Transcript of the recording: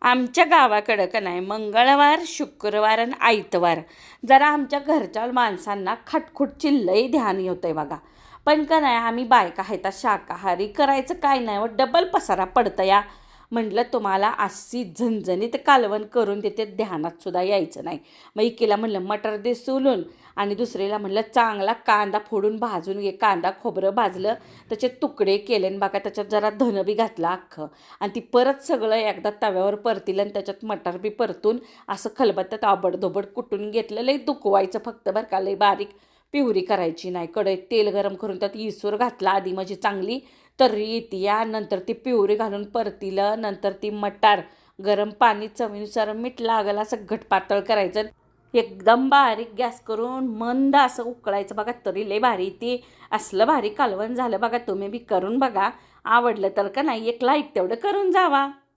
आमच्या गावाकडं का नाही मंगळवार शुक्रवार आणि आयतवार जरा आमच्या घरच्या माणसांना खटखुटची लई ध्यान होतं आहे बघा. पण का नाही आम्ही बायका आहेत शाकाहारी करायचं काय नाही व डबल पसारा पडतं या. म्हटलं तुम्हाला अशी झणझणीत कालवण करून देते ध्यानात सुद्धा यायचं नाही. मग इकेला म्हणलं मटर दे सोलून आणि दुसरीला म्हणलं चांगला कांदा फोडून भाजून घे. कांदा खोबरं भाजलं, त्याचे तुकडे केले आणि बघा त्याच्यात जरा धनं बी घातलं अख्खं आणि ती परत सगळं एकदा तव्यावर परतीलं आणि त्याच्यात मटार बी परतून असं खलबत्त्यात आबडधोबड कुटून घेतलं. लई दुखवायचं फक्त बरं का, लई बारीक पिहुरी करायची नाही. कढईत तेल गरम करून त्यात इसूर घातला आधी म्हणजे चांगली तर्री ती या. नंतर ती पिवरी घालून परतीलं, नंतर ती मटार गरम पाणी चवीनुसार मीठ लागलं असं घटपातळ करायचं. एकदम बारीक गॅस करून मंद असं उकळायचं बघा. तरी लय भारी ती असलं भारी कालवण झालं बघा. तुम्ही बी करून बघा. आवडलं तर का नाही एक लाईक तेवढं करून जावा.